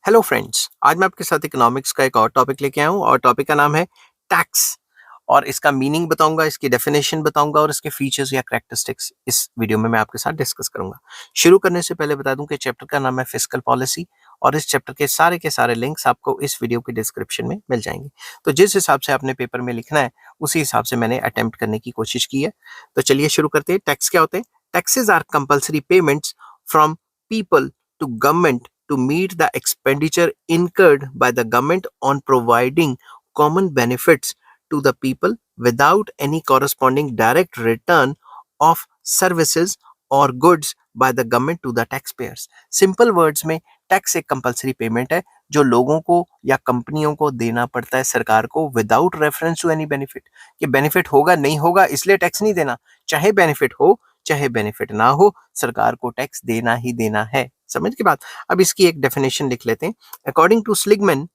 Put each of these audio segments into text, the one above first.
Hello friends, आज मैं आपके साथ इकोनॉमिक्स का एक और टॉपिक लेके आया हूँ और टॉपिक का नाम है टैक्स। और इसका मीनिंग बताऊंगा, इसकी डेफिनेशन बताऊंगा और इसके फीचर्स या कैरेक्टरिस्टिक्स इस वीडियो में मैं आपके साथ डिस्कस करूंगा। शुरू करने से पहले बता दूं कि चैप्टर का नाम है फिस्कल पॉलिसी और इस चैप्टर के सारे लिंक्स आपको इस वीडियो के डिस्क्रिप्शन में मिल जाएंगे। तो जिस हिसाब से आपने पेपर में लिखना है उसी हिसाब से मैंने अटेम्प्ट करने की कोशिश की है। तो चलिए शुरू करते हैं। टैक्स क्या होते हैं? Taxes are compulsory payments from people to government to meet the expenditure incurred by the government on providing common benefits to the people without any corresponding direct return of services or goods by the government to the taxpayers. Simple words में tax एक compulsory payment है जो लोगों को या कंपनियों को देना पड़ता है सरकार को without reference to any benefit. कि बेनिफिट होगा नहीं होगा इसलिए टैक्स नहीं देना, चाहे बेनिफिट हो चाहे बेनिफिट ना हो, सरकार को टैक्स देना ही देना है। समझ की बात। अब इसकी एक डेफिनेशन लिख लेते हैं। According to Seligman,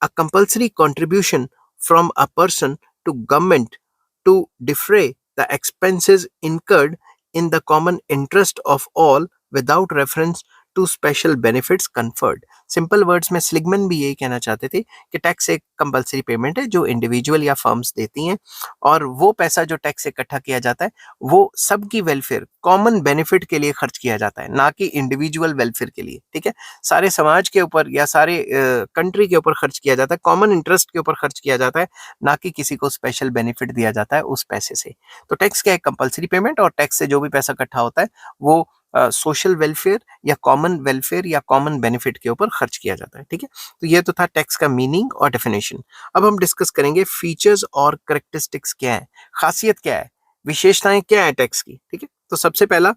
a compulsory contribution from a person to government to defray the expenses incurred in the common interest of all without reference to special benefits conferred. Simple words में स्लिगमन भी यही कहना चाहते थे कि टैक्स एक compulsory payment है जो इंडिविजुअल या फर्म्स देती हैं और वो पैसा जो टैक्स इकट्ठा किया जाता है वो सबकी वेलफेयर, कॉमन बेनिफिट के लिए खर्च किया जाता है, ना कि इंडिविजुअल वेलफेयर के लिए। ठीक है, सारे समाज के ऊपर या सारे कंट्री के ऊपर खर्च किया जाता है, कॉमन इंटरेस्ट के ऊपर खर्च किया जाता है, ना कि किसी को स्पेशल बेनिफिट दिया जाता है उस पैसे से। तो टैक्स क्या है? कंपलसरी पेमेंट, और टैक्स से जो भी पैसा इकट्ठा होता है वो सोशल वेलफेयर या कॉमन वेलफेयर या कॉमन बेनिफिट के ऊपर खर्च किया जाता है। ठीक है, तो ये तो था टैक्स का मीनिंग और डेफिनेशन। अब हम डिस्कस करेंगे फीचर्स और कैरेक्टरिस्टिक्स क्या है, खासियत क्या है, विशेषताएं क्या है टैक्स की। ठीक है, तो सबसे पहला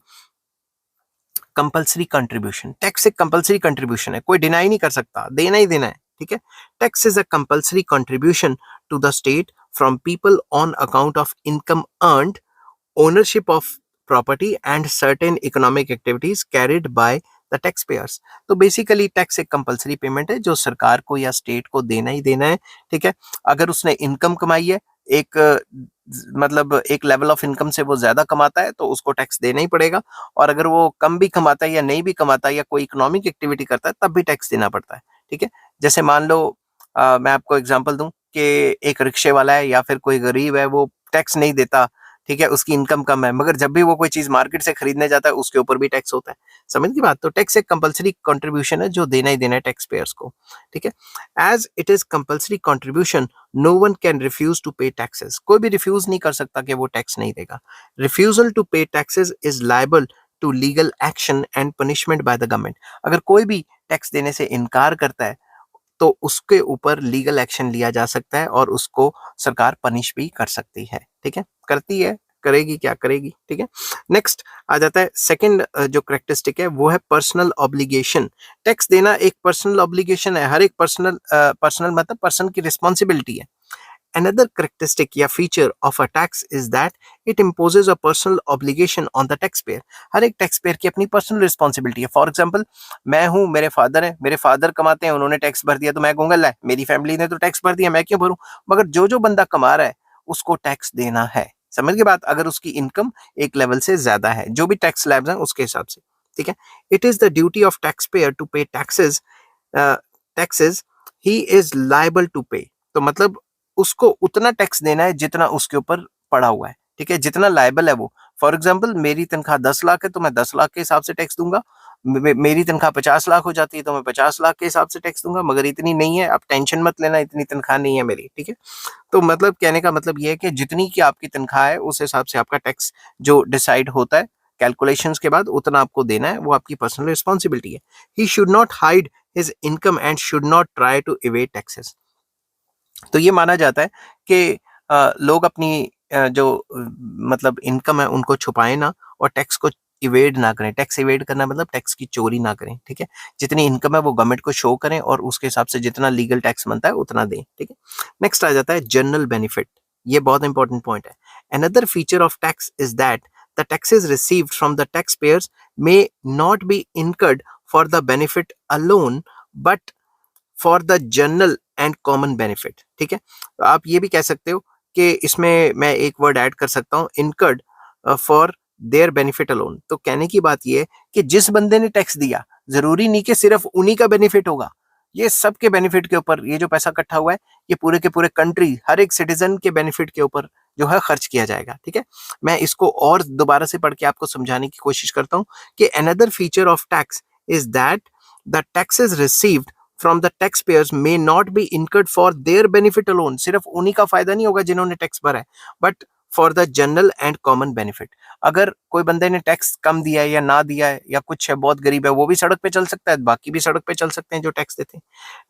कंपल्सरी कंट्रीब्यूशन। टैक्स एक कंपल्सरी कंट्रीब्यूशन है, कोई डिनाई नहीं कर सकता, देना ही देना है। ठीक है, tax is a compulsory contribution to the state from people on account of income earned, ownership of property and certain economic activities carried by the taxpayers। तो बेसिकली टैक्स एक कंपलसरी पेमेंट है जो सरकार को या स्टेट को देना ही देना है। ठीक है, अगर उसने इनकम कमाई है, एक मतलब एक लेवल ऑफ इनकम से वो ज्यादा कमाता है तो उसको टैक्स देना ही पड़ेगा, और अगर वो कम भी कमाता है या नहीं भी कमाता है या कोई इकोनॉमिक एक्टिविटी करता है तब भी टैक्स देना पड़ता है। ठीक है, जैसे मान लो मैं आपको एग्जांपल दूं कि एक रिक्शे वाला है या फिर कोई गरीब है, वो टैक्स नहीं देता। ठीक है, उसकी इनकम कम है, मगर जब भी वो कोई चीज मार्केट से खरीदने जाता है उसके ऊपर भी टैक्स होता है। समझ की बात। तो टैक्स एक कंपलसरी कंट्रीब्यूशन है जो देना ही देना है टैक्स पेयर्स को। ठीक है, as it is compulsory contribution, no one can refuse to pay taxes. कोई भी रिफ्यूज नहीं कर सकता कि वो टैक्स नहीं देगा। Refusal to pay taxes is liable to legal action and punishment by the government. अगर कोई भी टैक्स देने से इनकार करता है तो उसके ऊपर लीगल एक्शन लिया जा सकता है और उसको सरकार पनिश भी कर सकती है। ठीक है, करती है, करेगी, क्या करेगी। ठीक है, नेक्स्ट आ जाता है सेकंड जो करेक्टरिस्टिक है वो है पर्सनल ऑब्लिगेशन। टैक्स देना एक पर्सनल ऑब्लिगेशन है, हर एक पर्सनल मतलब पर्सन की रिस्पॉन्सिबिलिटी है। Another characteristic या feature of a tax is that it imposes a personal obligation on the taxpayer। हर एक टैक्स पेयर की अपनी पर्सनल रिस्पॉन्सिबिलिटी है। फॉर एग्जाम्पल, मैं हूँ, मेरे फादर हैं, मेरे फादर कमाते हैं, उन्होंने टैक्स भर दिया तो मैं कहूंगा ला मेरी फैमिली ने तो टैक्स भर दिया, मैं क्यों भरूं। मगर जो जो बंदा कमा रहा है उसको टैक्स देना है। समझ के बात, अगर उसकी इनकम एक लेवल से ज्यादा है, जो भी टैक्स स्लैब्स हैं उसके हिसाब से। ठीक है, it is the duty of taxpayer to pay taxes he is liable to pay. तो मतलब उसको उतना टैक्स देना है जितना उसके ऊपर पड़ा हुआ है। ठीक है, जितना लायबल है वो। फॉर एग्जाम्पल, मेरी तनख्वाह 10 लाख है तो मैं 10 लाख के हिसाब से टैक्स दूंगा। मेरी तनख्वाह 50 लाख हो जाती है तो मैं 50 लाख के हिसाब से टैक्स दूंगा, मगर इतनी नहीं है, आप टेंशन मत लेना, इतनी तनख्वाह नहीं है मेरी। ठीक है, तो मतलब कहने का मतलब ये है कि जितनी की आपकी तनख्वाह है उस हिसाब से आपका टैक्स जो डिसाइड होता है कैलकुलेशंस के बाद उतना आपको देना है, वो आपकी पर्सनल रिस्पॉन्सिबिलिटी है। He should not hide his income and should not try to evade taxes. तो ये माना जाता है कि लोग अपनी जो मतलब इनकम है उनको छुपाएं ना और टैक्स को इवेड ना करें। टैक्स इवेड करना मतलब टैक्स की चोरी ना करें। ठीक है, जितनी इनकम है वो गवर्नमेंट को शो करें और उसके हिसाब से जितना लीगल टैक्स बनता है उतना दें। ठीक है, नेक्स्ट आ जाता है जनरल बेनिफिट। ये बहुत इंपॉर्टेंट पॉइंट है। Another feature of tax is that the taxes received from the tax payers may not be incurred for the benefit alone but for the general and common benefit. ठीक है, तो आप ये भी कह सकते हो कि इसमें मैं एक वर्ड ऐड कर सकता हूँ, incurred for their benefit alone. तो कहने की बात ये है कि जिस बंदे ने टैक्स दिया जरूरी नहीं कि सिर्फ उन्हीं का बेनिफिट होगा। ये सबके बेनिफिट के ऊपर ये जो पैसा इकट्ठा हुआ है, ये पूरे के पूरे कंट्री, हर एक सिटीजन के बेनिफिट के ऊपर जो है खर्च किया जाएगा। ठीक है, मैं इसको और दोबारा से पढ़ के आपको समझाने की कोशिश करता हूँ कि another feature of tax is that the taxes received from the tax payers may not be incurred for their benefit alone. सिर्फ उन्हीं का फायदा नहीं होगा जिन्होंने टैक्स भरा है, but for the general and common benefit. अगर कोई बंदे ने टैक्स कम दिया है या ना दिया है या कुछ है, बहुत गरीब है, वो भी सड़क पे चल सकता है, बाकी भी सड़क पे चल सकते हैं जो टैक्स देते हैं।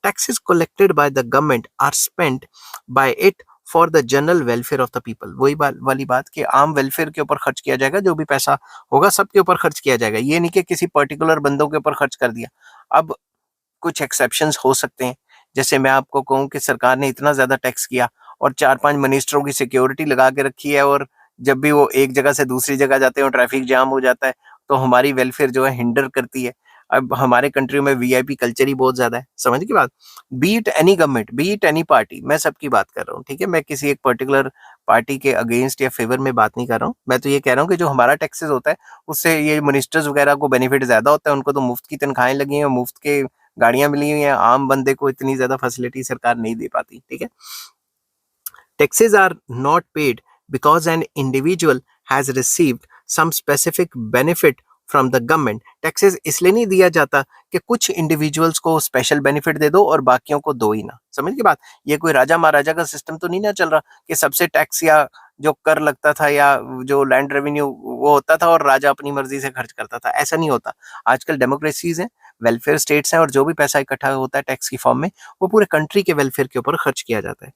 Taxes collected by the government are spent by it for the general welfare of the people. वही वाली बात कि आम वेलफेयर के ऊपर खर्च किया जाएगा, जो भी पैसा होगा सबके ऊपर खर्च किया जाएगा। ये नहीं कि किसी पर्टिकुलर बंदों के ऊपर खर्च कर दिया। अब कुछ एक्सेप्शंस हो सकते हैं, जैसे मैं आपको कहूं कि सरकार ने इतना ज्यादा टैक्स किया और 4-5 मिनिस्टरों की सिक्योरिटी लगा के रखी है, और जब भी वो एक जगह से दूसरी जगह जाते हैं और ट्रैफिक जाम हो जाता है, तो हमारी वेलफेयर जो है हिंडर करती है। अब हमारे कंट्री में वीआईपी कल्चर ही बहुत ज्यादा है, समझ की बात। Be it any government, be it any party, मैं सबकी बात कर रहा हूँ। ठीक है, मैं किसी एक पर्टिकुलर पार्टी के अगेंस्ट या फेवर में बात नहीं कर रहा हूँ। मैं तो ये कह रहा हूँ कि जो हमारा टैक्सेस होता है उससे ये मिनिस्टर्स वगैरह को बेनिफिट ज्यादा होता है, उनको तो मुफ्त की तनख्वाहें लगी हैं, मुफ्त के गाड़ियां मिली हुई हैं, आम बंदे को इतनी ज्यादा फैसिलिटी सरकार नहीं दे पाती। ठीक है, taxes are not paid because an individual has received some specific benefit from the government. Taxes इसलिए नहीं दिया जाता कि कुछ इंडिविजुअल्स को स्पेशल बेनिफिट दे दो और बाकियों को दो ही ना। समझ की बात, ये कोई राजा महाराजा का सिस्टम तो नहीं ना चल रहा कि सबसे टैक्स या जो कर लगता था या जो लैंड रेवेन्यू वो होता था और राजा अपनी मर्जी से खर्च करता था। ऐसा नहीं होता। आजकल डेमोक्रेसीज हैं, वेलफेयर स्टेट्स हैं, और जो भी पैसा इकट्ठा होता है टैक्स की फॉर्म में, वो पूरे कंट्री के वेलफेयर के ऊपर खर्च किया जाता है।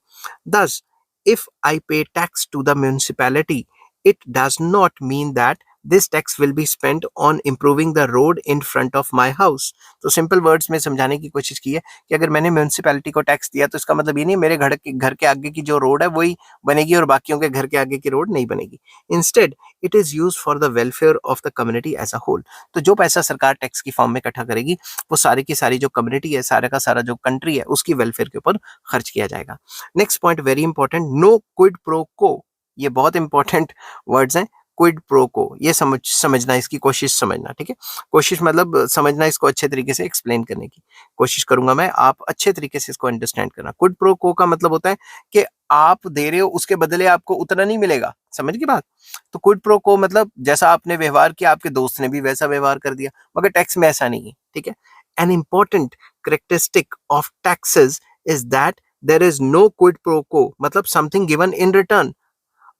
Thus, if I pay tax to the municipality, it does not mean that this tax will be spent on improving the road in front of my house। तो सिंपल वर्ड्स में समझाने की कोशिश की है कि अगर मैंने म्यूनसिपैलिटी को टैक्स दिया तो इसका मतलब ये नहीं मेरे घर के आगे की जो रोड है वही बनेगी और बाकियों के घर के आगे की रोड नहीं बनेगी। Instead it is use for the welfare of the community as a whole. तो जो पैसा सरकार टैक्स की फॉर्म में इकट्ठा करेगी वो सारी की सारी जो कम्युनिटी है, सारा का सारा जो कंट्री है, उसकी वेलफेयर के ऊपर खर्च किया जाएगा। Next point very important, no quid pro quo. ये बहुत इंपॉर्टेंट वर्ड्स हैं। क्विड प्रो को ये समझना, इसकी कोशिश समझना। ठीक है, कोशिश मतलब समझना, इसको अच्छे तरीके से एक्सप्लेन करने की कोशिश करूंगा मैं, आप अच्छे तरीके से इसको अंडरस्टैंड करना। क्विड प्रो को का मतलब होता है कि आप दे रहे हो उसके बदले आपको उतना नहीं मिलेगा। समझ की बात। तो क्विड प्रो को मतलब जैसा आपने व्यवहार किया आपके दोस्त ने भी वैसा व्यवहार कर दिया, मगर टैक्स में ऐसा नहीं है। ठीक है, an important characteristic of taxes is that there is no quid pro quo, मतलब something given in return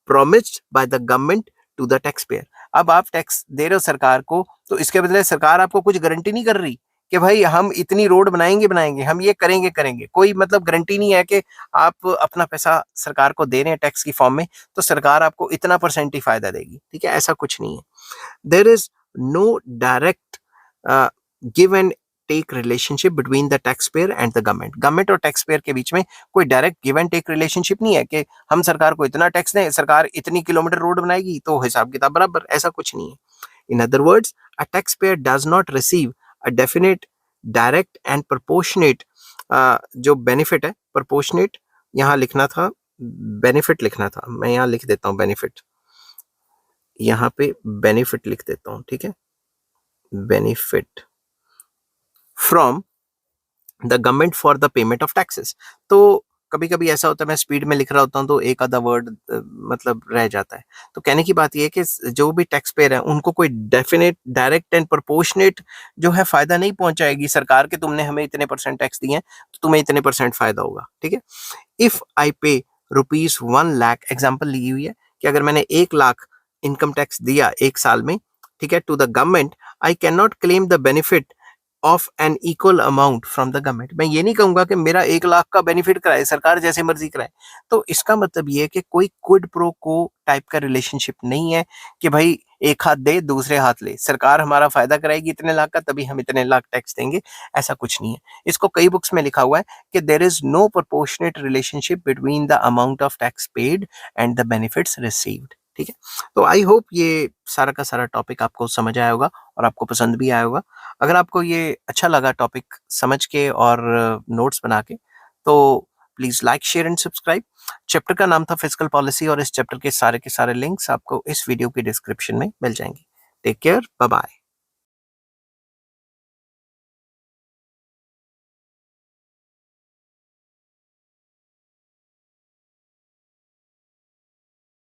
promised by the government to the taxpayer। अब आप टैक्स दे रहे हो सरकार को, तो इसके बदले सरकार आपको कुछ गारंटी नहीं कर रही कि भाई हम इतनी रोड बनाएंगे, हम ये करेंगे। कोई मतलब गारंटी नहीं है कि आप अपना पैसा सरकार को दे रहे हैं टैक्स की फॉर्म में तो सरकार आपको इतना परसेंट ही फायदा देगी। ठीक है, ऐसा कुछ नहीं है। There is no direct give and take relationship between the tax payer and the government और टैक्स पेयर के बीच में कोई direct give and take relationship नहीं है कि हम सरकार को इतना टैक्स दें, सरकार इतनी किलोमीटर रोड बनाएगी तो हिसाब किताब बराबर, ऐसा कुछ नहीं है। In other words, a tax payer does not receive a definite direct and proportionate जो बेनिफिट है, प्रोपोर्शनेट यहाँ लिखना था, बेनिफिट लिखना था, मैं यहाँ लिख देता हूँ बेनिफिट, यहाँ पे बेनिफिट लिख देता हूँ। ठीक है, benefit from the government for the payment of taxes. तो कभी कभी ऐसा होता है मैं स्पीड में लिख रहा होता हूँ तो एक आधा वर्ड मतलब रह जाता है। तो कहने की बात यह है कि जो भी टैक्स पेयर है उनको कोई डेफिनेट डायरेक्ट एंड प्रोपोर्शनेट जो है फायदा नहीं पहुंचाएगी सरकार के, तुमने हमें इतने परसेंट टैक्स दिए हैं तो तुम्हें इतने परसेंट फायदा होगा। ठीक है, इफ आई पे ₹1,00,000, एग्जाम्पल ली हुई है कि अगर मैंने 1,00,000 इनकम टैक्स दिया एक साल में, ठीक है, to the government, I can not claim the benefit of an equal amount from the government. मैं ये नहीं कहूंगा कि मेरा 1,00,000 का बेनिफिट कराए सरकार जैसे मर्जी कराए। तो इसका मतलब ये है कि कोई क्विड प्रो को टाइप का रिलेशनशिप नहीं है कि भाई एक हाथ दे दूसरे हाथ ले, सरकार हमारा फायदा कराएगी इतने लाख का तभी हम इतने लाख टैक्स देंगे, ऐसा कुछ नहीं है। इसको कई बुक्स में लिखा हुआ है कि there is no proportionate relationship between the amount of tax paid and the benefits received. ठीक है, तो आई होप ये सारा का सारा टॉपिक आपको समझ आया होगा और आपको पसंद भी आया होगा। अगर आपको ये अच्छा लगा टॉपिक समझ के और नोट्स बना के, तो please like share and subscribe. Chapter का नाम था फिस्कल पॉलिसी और इस चैप्टर के सारे लिंक्स आपको इस वीडियो की डिस्क्रिप्शन में मिल जाएंगे। Take care, bye bye.